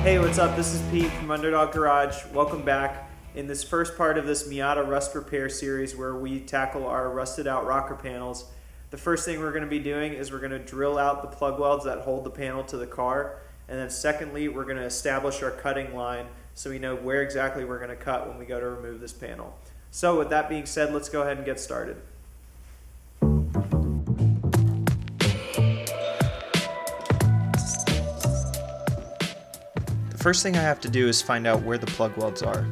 Hey, what's up? This is Pete from Underdog Garage. Welcome back. In this first part of this Miata rust repair series where we tackle our rusted out rocker panels, the first thing we're going to be doing is we're going to drill out the plug welds that hold the panel to the car, and then secondly, we're going to establish our cutting line so we know where exactly we're going to cut when we go to remove this panel. So with that being said, let's go ahead and get started. The first thing I have to do is find out where the plug welds are.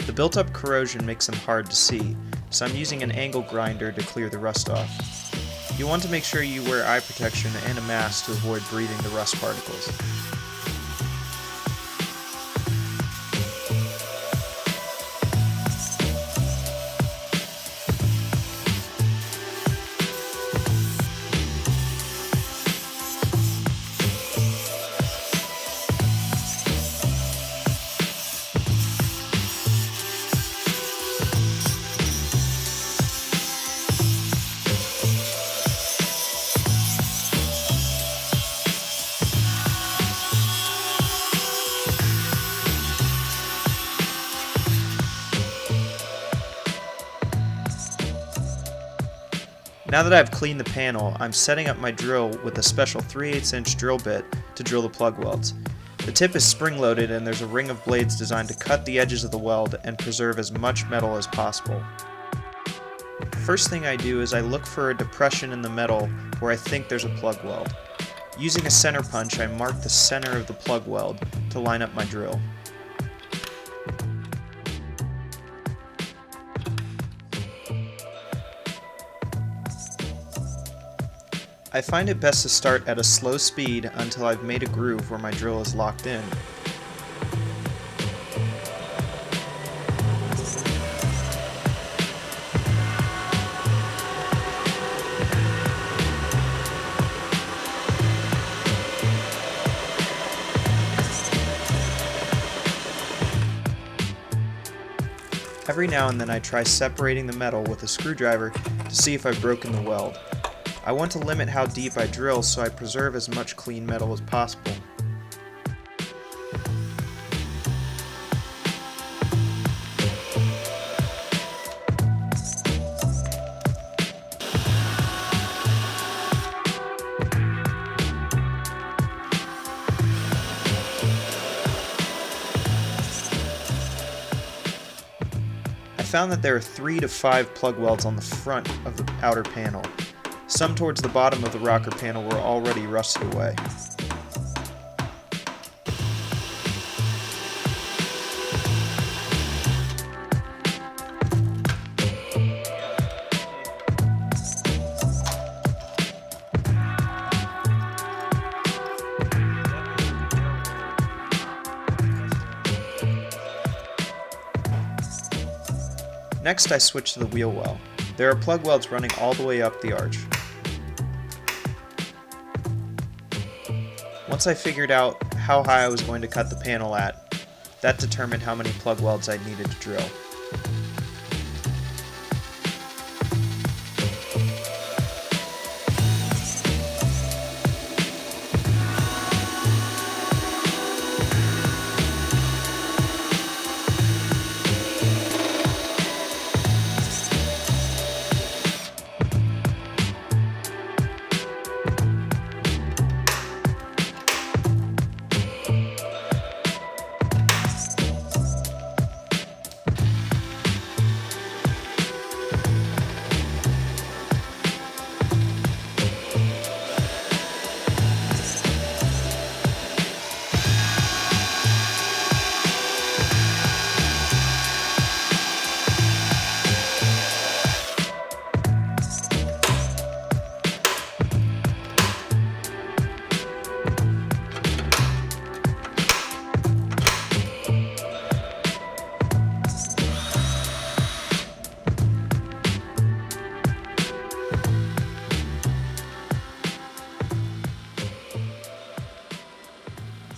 The built-up corrosion makes them hard to see, so I'm using an angle grinder to clear the rust off. You want to make sure you wear eye protection and a mask to avoid breathing the rust particles. Now that I've cleaned the panel, I'm setting up my drill with a special 3/8 inch drill bit to drill the plug welds. The tip is spring-loaded and there's a ring of blades designed to cut the edges of the weld and preserve as much metal as possible. First thing I do is I look for a depression in the metal where I think there's a plug weld. Using a center punch, I mark the center of the plug weld to line up my drill. I find it best to start at a slow speed until I've made a groove where my drill is locked in. Every now and then I try separating the metal with a screwdriver to see if I've broken the weld. I want to limit how deep I drill so I preserve as much clean metal as possible. I found that there are 3 to 5 plug welds on the front of the outer panel. Some towards the bottom of the rocker panel were already rusted away. Next, I switch to the wheel well. There are plug welds running all the way up the arch. Once I figured out how high I was going to cut the panel at, that determined how many plug welds I needed to drill.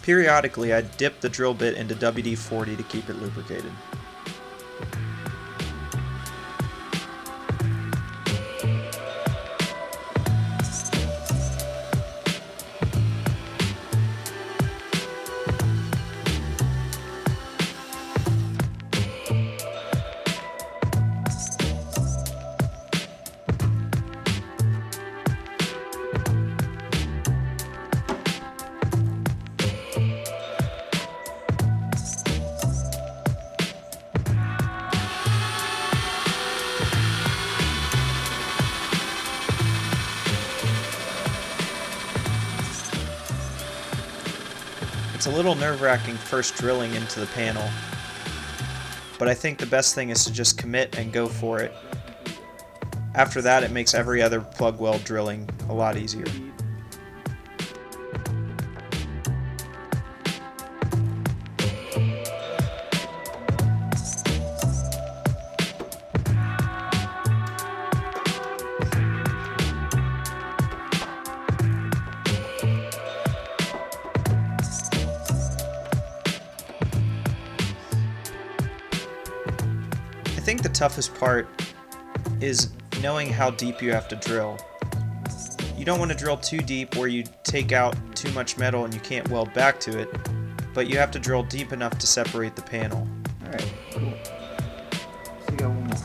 Periodically, I dip the drill bit into WD-40 to keep it lubricated. It's a little nerve-wracking first drilling into the panel, but I think the best thing is to just commit and go for it. After that, it makes every other plug weld drilling a lot easier. I think the toughest part is knowing how deep you have to drill. You don't want to drill too deep where you take out too much metal and you can't weld back to it, but you have to drill deep enough to separate the panel. Alright, cool. So you got one more.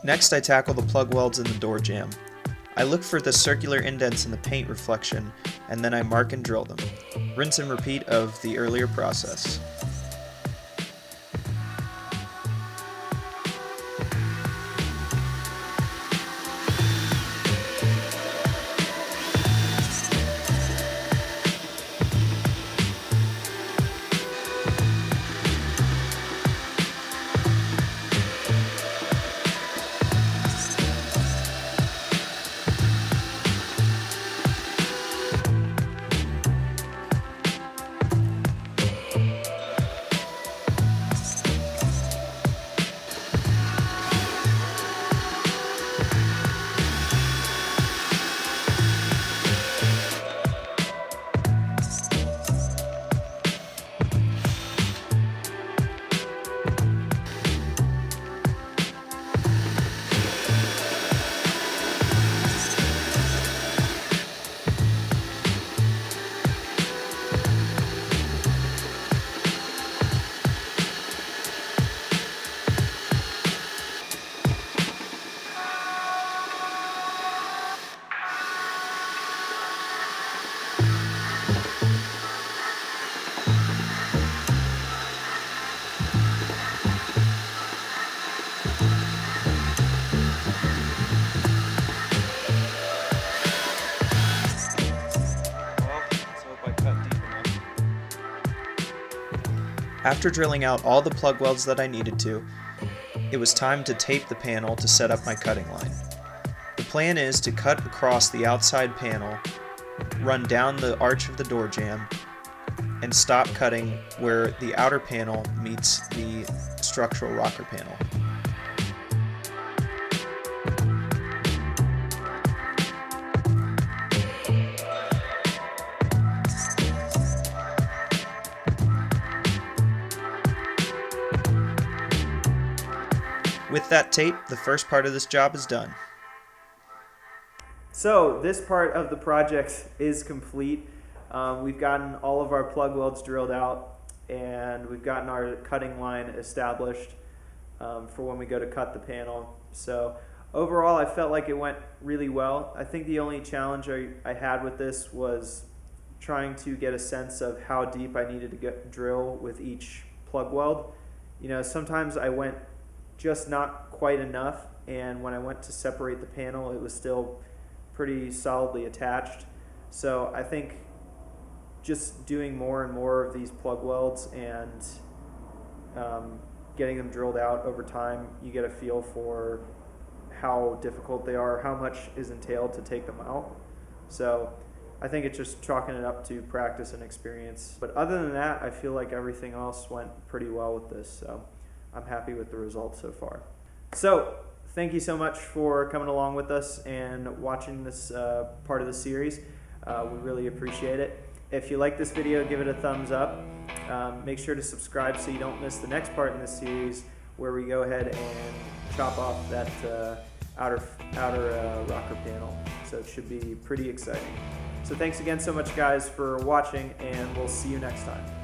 Next, I tackle the plug welds in the door jamb. I look for the circular indents in the paint reflection, and then I mark and drill them. Rinse and repeat of the earlier process. After drilling out all the plug welds that I needed to, it was time to tape the panel to set up my cutting line. The plan is to cut across the outside panel, run down the arch of the door jamb, and stop cutting where the outer panel meets the structural rocker panel. With that tape, the first part of this job is done. So this part of the project is complete. We've gotten all of our plug welds drilled out, and we've gotten our cutting line established for when we go to cut the panel. So overall, I felt like it went really well. I think the only challenge I had with this was trying to get a sense of how deep I needed to drill with each plug weld. You know, sometimes I went just not quite enough, and when I went to separate the panel, it was still pretty solidly attached. So I think just doing more and more of these plug welds and getting them drilled out over time, you get a feel for how difficult they are, how much is entailed to take them out. So I think it's just chalking it up to practice and experience. But other than that, I feel like everything else went pretty well with this. So I'm happy with the results so far. So thank you so much for coming along with us and watching this part of the series. We really appreciate it. If you like this video, give it a thumbs up. Make sure to subscribe so you don't miss the next part in this series where we go ahead and chop off that outer rocker panel. So it should be pretty exciting. So thanks again so much, guys, for watching, and we'll see you next time.